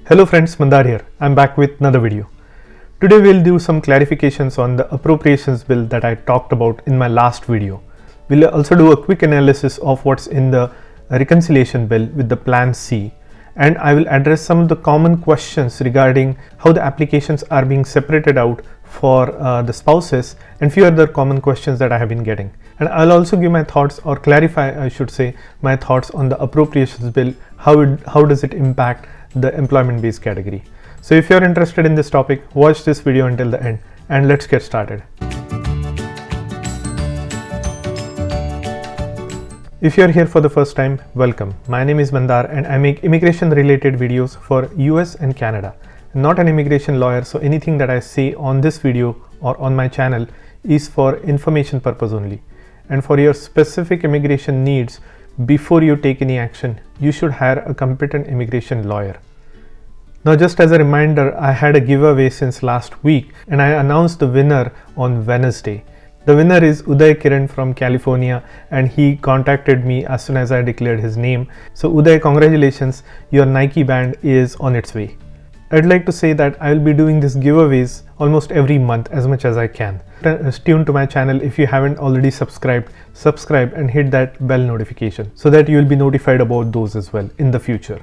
Hello friends, Mandar here. I'm back with another video. Today we'll do some clarifications on the appropriations bill that I talked about in my last video. We'll also do a quick analysis of what's in the reconciliation bill with the Plan C, and I will address some of the common questions regarding how the applications are being separated out for the spouses and few other common questions that I have been getting. And I'll also give my thoughts, or clarify I should say, my thoughts on the appropriations bill, how does it impact the employment based category. So if you're interested in this topic, watch this video until the end and let's get started. If you're here for the first time, welcome. My name is Mandar and I make immigration related videos for US and Canada. I'm not an immigration lawyer, so anything that I say on this video or on my channel is for information purpose only. And for your specific immigration needs, before you take any action, you should hire a competent immigration lawyer. Now, just as a reminder, I had a giveaway since last week and I announced the winner on Wednesday. The winner is Uday Kiran from California, and he contacted me as soon as I declared his name. So Uday, congratulations, your Nike band is on its way. I'd like to say that I will be doing these giveaways almost every month as much as I can. Stay tuned to my channel. If you haven't already subscribed, subscribe and hit that bell notification so that you will be notified about those as well in the future.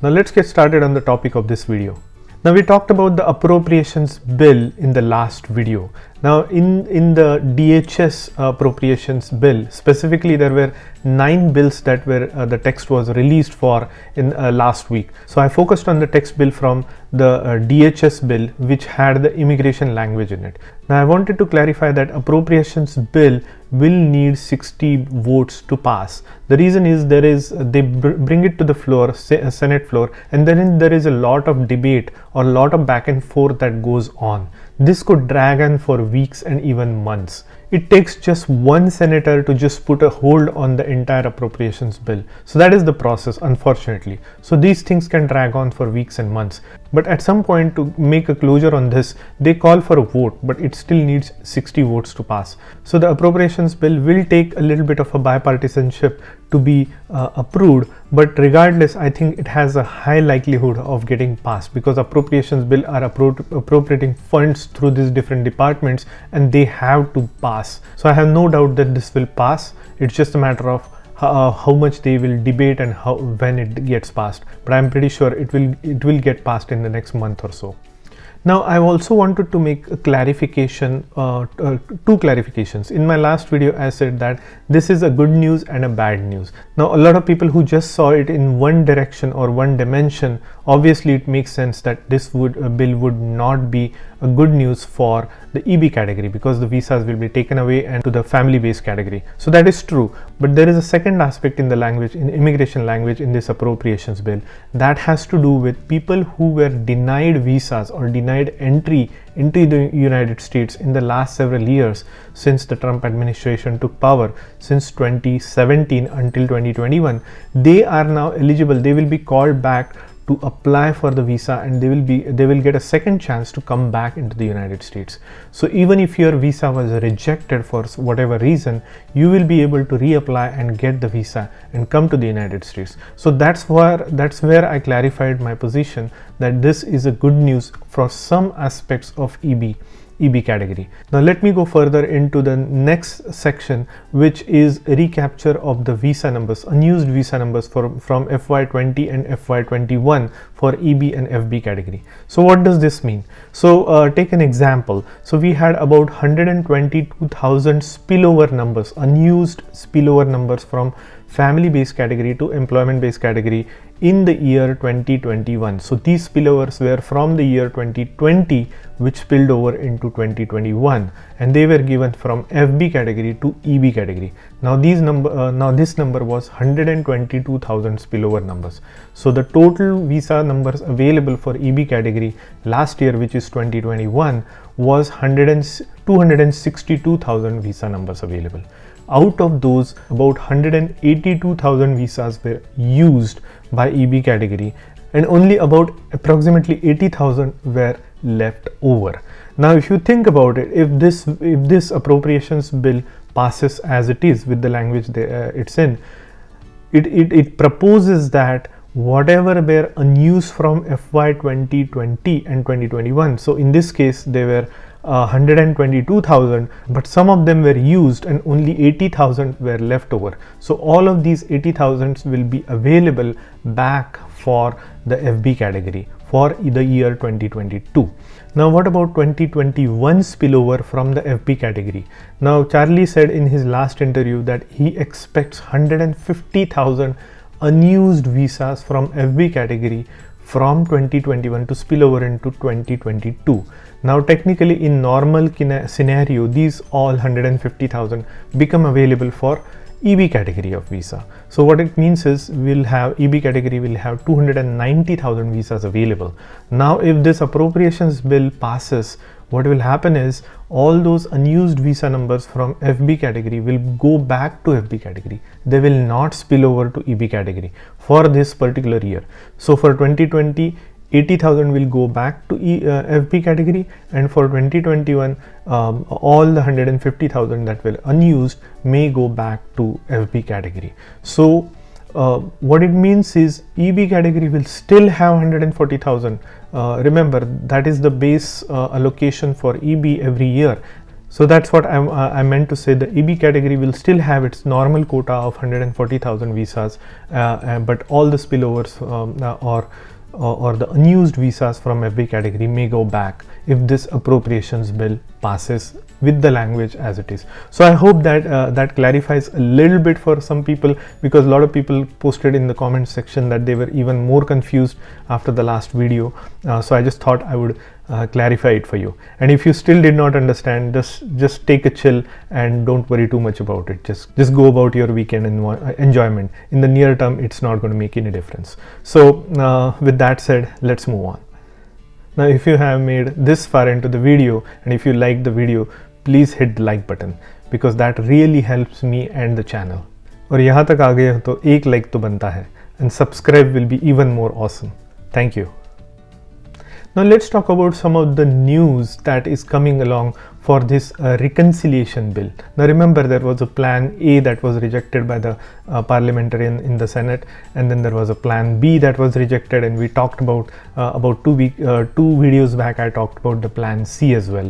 Now let's get started on the topic of this video. Now we talked about the appropriations bill in the last video. Now in the DHS appropriations bill, specifically there were 9 bills that were the text was released for in last week. So I focused on the text bill from the DHS bill, which had the immigration language in it. Now I wanted to clarify that appropriations bill will need 60 votes to pass. The reason is they bring it to the floor, Senate floor, and then there is a lot of debate or a lot of back and forth that goes on. This could drag on for weeks and even months. It takes just one senator to just put a hold on the entire appropriations bill. So that is the process, unfortunately. So these things can drag on for weeks and months. But at some point, to make a closure on this, they call for a vote, but it still needs 60 votes to pass. So the appropriations bill will take a little bit of a bipartisanship to be approved, but regardless, I think it has a high likelihood of getting passed because appropriations bill are appropriating funds through these different departments and they have to pass. So I have no doubt that this will pass. It's just a matter of how much they will debate and when it gets passed, but I'm pretty sure it will get passed in the next month or so. Now I also wanted to make a clarification, two clarifications. In my last video I said that this is a good news and a bad news. Now a lot of people who just saw it in one direction or one dimension, obviously it makes sense that this bill would not be a good news for the EB category because the visas will be taken away and to the family based category. So that is true, but there is a second aspect in the language, in immigration language, in this appropriations bill that has to do with people who were denied visas or denied entry into the United States in the last several years since the Trump administration took power, since 2017 until 2021. They are now eligible. They will be called back to apply for the visa and they will get a second chance to come back into the United States. So even if your visa was rejected for whatever reason, you will be able to reapply and get the visa and come to the United States. So that's where I clarified my position that this is a good news for some aspects of EB category. Now let me go further into the next section, which is a recapture of the visa numbers, unused visa numbers from FY20 and FY21 for EB and FB category. So what does this mean? So take an example. So we had about 122,000 spillover numbers, unused spillover numbers from family based category to employment based category in the year 2021. So these spillovers were from the year 2020 which spilled over into 2021 and they were given from FB category to EB category. Now this number was 122,000 spillover numbers. So the total visa numbers available for EB category last year, which is 2021, was 262,000 visa numbers available. Out of those, about 182,000 visas were used by EB category and only about approximately 80,000 were left over. Now if you think about it, if this appropriations bill passes as it is with the language it's in, it proposes that whatever were unused from FY 2020 and 2021. So in this case, they were 122,000, but some of them were used and only 80,000 were left over. So all of these 80,000 will be available back for the FB category for the year 2022. Now what about 2021 spillover from the FB category? Now Charlie said in his last interview that he expects 150,000 unused visas from FB category from 2021 to spill over into 2022. Now technically in normal scenario, these all 150,000 become available for EB category of visa. So what it means is we'll have EB category will have 290,000 visas available. Now if this appropriations bill passes, what will happen is all those unused visa numbers from FB category will go back to FB category. They will not spill over to EB category for this particular year. So for 2020, 80,000 will go back to FB category, and for 2021 all the 150,000 that were unused may go back to FB category. So what it means is EB category will still have 140,000. Remember, that is the base allocation for EB every year. So that's what I meant to say. The EB category will still have its normal quota of 140,000 visas, but all the spillovers or the unused visas from FB category may go back if this appropriations bill passes with the language as it is. So I hope that that clarifies a little bit for some people, because a lot of people posted in the comment section that they were even more confused after the last video. So I just thought I would clarify it for you. And if you still did not understand, just take a chill and don't worry too much about it. Just go about your weekend enjoyment. In the near term, it's not going to make any difference. So with that said, let's move on. Now if you have made this far into the video and if you like the video, please hit the like button, because that really helps me and the channel. और यहाँ तक आ गए तो एक like तो बनता है, and subscribe will be even more awesome. Thank you. Now let's talk about some of the news that is coming along for this reconciliation bill. Now remember, there was a plan A that was rejected by the parliamentarian in the Senate, and then there was a plan B that was rejected, and we talked about two videos back I talked about the plan C as well.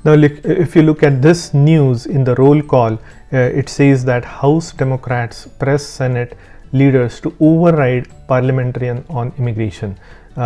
Now if you look at this news in the roll call, it says that House Democrats press Senate leaders to override parliamentarian on immigration.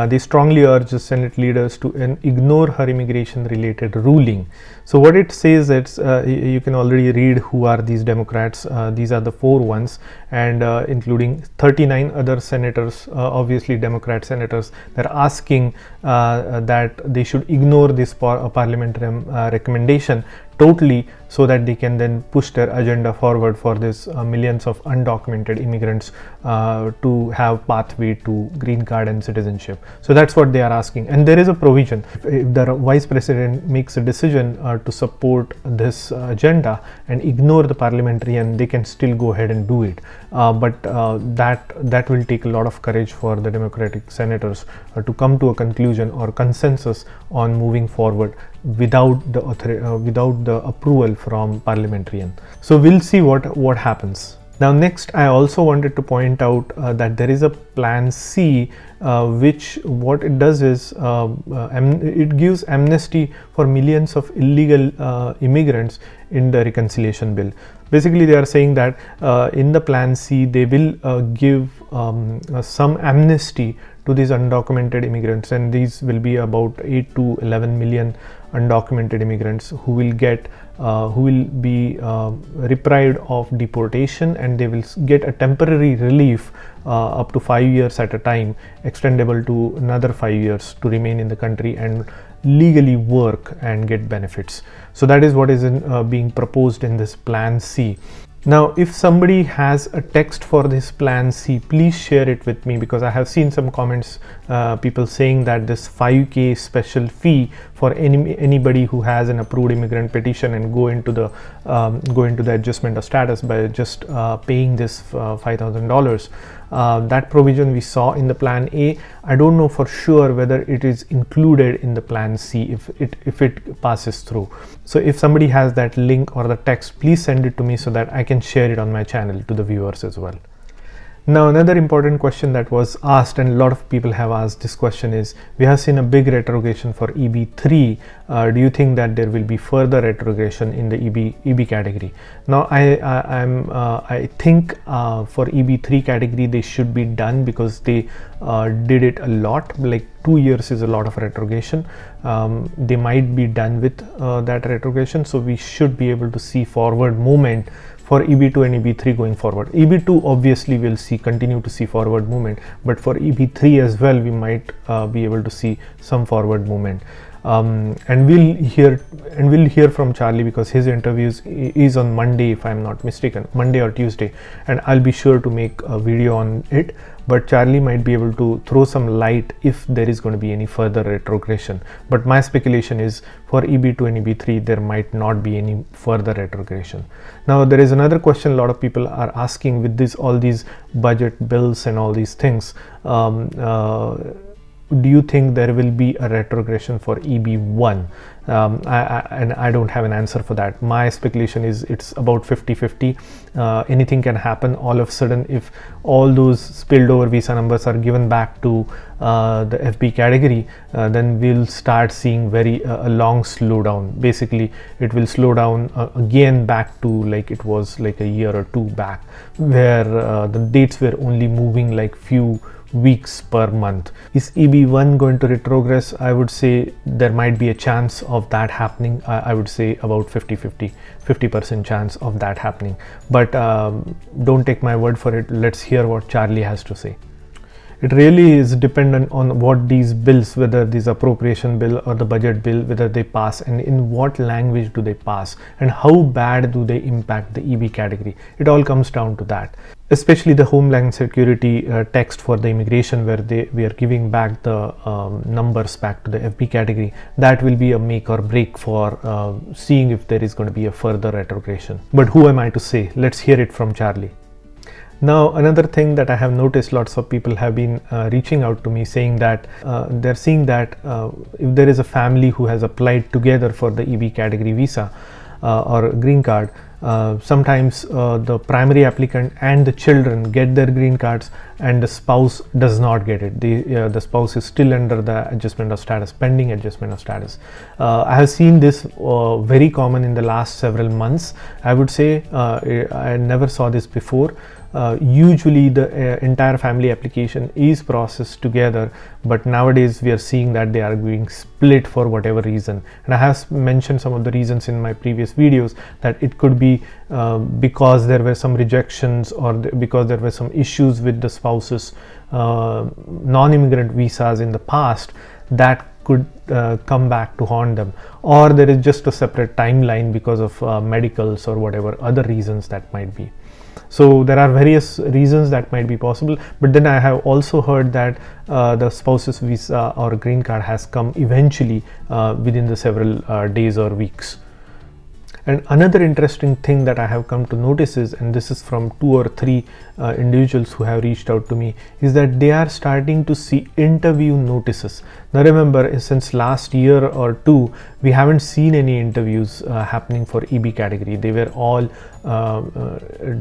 They strongly urge the Senate leaders to ignore her immigration related ruling. So what it says is, you can already read who are these Democrats. These are the 4 ones, and including 39 other senators, obviously Democrat senators. They're asking that they should ignore this parliamentary recommendation totally, so that they can then push their agenda forward for this millions of undocumented immigrants to have pathway to green card and citizenship. So that's what they are asking, and there is a provision. If the vice president makes a decision to support this agenda and ignore the parliamentarian, they can still go ahead and do it, but that will take a lot of courage for the Democratic senators to come to a conclusion or consensus on moving forward without the approval from parliamentarian. So we'll see what happens. Now next, I also wanted to point out that there is a plan C, which what it does is it gives amnesty for millions of illegal immigrants in the reconciliation bill. Basically they are saying that in the plan C they will give some amnesty to these undocumented immigrants, and these will be about 8 to 11 million undocumented immigrants who will be deprived of deportation, and they will get a temporary relief up to 5 years at a time, extendable to another 5 years to remain in the country and legally work and get benefits. So that is what is being proposed in this plan C. Now if somebody has a text for this plan C, please share it with me, because I have seen some comments, people saying that this 5K special fee for anybody who has an approved immigrant petition and go into the adjustment of status by just paying this $5,000. That provision we saw in the plan A. I don't know for sure whether it is included in the plan C if it passes through. So if somebody has that link or the text, please send it to me so that I can share it on my channel to the viewers as well. Now, another important question that was asked, and a lot of people have asked this question, is we have seen a big retrogression for EB3. Do you think that there will be further retrogression in the EB category? Now, I think for EB3 category they should be done, because they did it a lot. Like 2 years is a lot of retrogression. They might be done with that retrogression, so we should be able to see forward movement for EB2 and EB3 going forward. EB2 obviously will continue to see forward movement, but for EB3 as well we might be able to see some forward movement. And we'll hear from Charlie, because his interviews is on Monday, if I'm not mistaken, Monday or Tuesday, and I'll be sure to make a video on it. But Charlie might be able to throw some light if there is going to be any further retrogression. But my speculation is for EB2 and EB3 there might not be any further retrogression. Now, there is another question a lot of people are asking with all these budget bills and all these things. Do you think there will be a retrogression for EB1? And I don't have an answer for that. My speculation is it's about 50-50. Anything can happen all of a sudden. If all those spilled over visa numbers are given back to the FB category, then we'll start seeing a long slowdown. Basically, it will slow down again back to like it was like a year or two back, where the dates were only moving like few weeks per month. Is EB1 going to retrogress? I would say there might be a chance of that happening. I would say about 50% chance of that happening, but don't take my word for it. Let's hear what Charlie has to say. It really is dependent on what these bills, whether this appropriation bill or the budget bill, whether they pass, and in what language do they pass, and how bad do they impact the EB category. It all comes down to that. Especially the Homeland Security text for the immigration, where we are giving back the numbers back to the FB category. That will be a make or break for seeing if there is going to be a further retrogression. But who am I to say? Let's hear it from Charlie. Now, another thing that I have noticed, lots of people have been reaching out to me saying that they're seeing that if there is a family who has applied together for the EB category visa or green card, sometimes the primary applicant and the children get their green cards and the spouse does not get it. The spouse is still under the adjustment of status, pending adjustment of status. I have seen this very common in the last several months. I would say I never saw this before. Usually the entire family application is processed together, but nowadays we are seeing that they are being split for whatever reason. And I have mentioned some of the reasons in my previous videos, that it could be because there were some rejections, or because there were some issues with the spouse's non-immigrant visas in the past that could come back to haunt them, or there is just a separate timeline because of medicals or whatever other reasons that might be. So there are various reasons that might be possible, but then I have also heard that the spouse's visa or green card has come eventually within the several days or weeks. And another interesting thing that I have come to notice is, and this is from 2 or 3 individuals who have reached out to me, is that they are starting to see interview notices. Now remember, since last year or 2, we haven't seen any interviews happening for EB category. They were all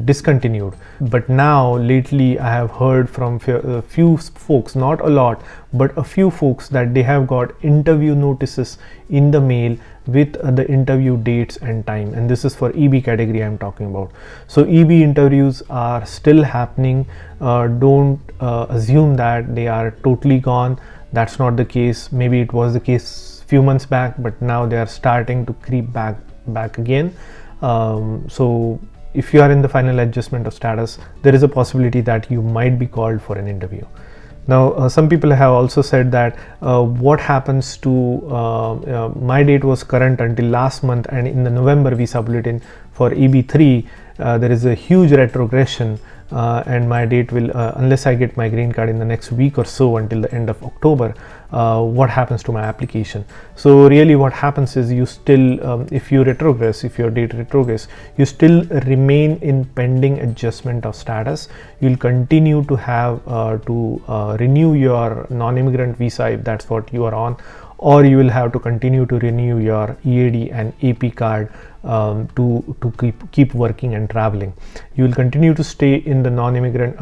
discontinued. But now lately I have heard from a few folks, not a lot, but a few folks, that they have got interview notices in the mail with the interview dates and time, and this is for EB category I'm talking about. So EB interviews are still happening. Don't assume that they are totally gone. That's not the case. Maybe it was the case few months back, but now they are starting to creep back again. So if you are in the final adjustment of status, there is a possibility that you might be called for an interview. Now, some people have also said that what happens to my date was current until last month, and in the November visa bulletin for EB3 there is a huge retrogression, and my date will, unless I get my green card in the next week or so until the end of October, what happens to my application? So really what happens is, you still, if you retrogress, if your date retrogress, you still remain in pending adjustment of status. You'll continue to have to renew your non-immigrant visa if that's what you are on, or you will have to continue to renew your EAD and AP card to keep working and traveling. You will continue to stay in the non-immigrant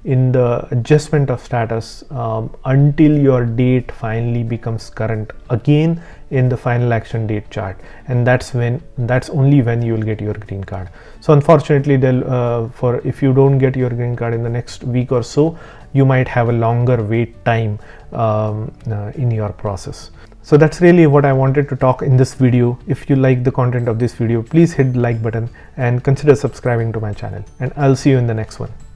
in the adjustment of status until your date finally becomes current again in the final action date chart, and that's only when you will get your green card. So unfortunately, if you don't get your green card in the next week or so, you might have a longer wait time in your process. So that's really what I wanted to talk in this video. If you like the content of this video, please hit the like button and consider subscribing to my channel, and I'll see you in the next one.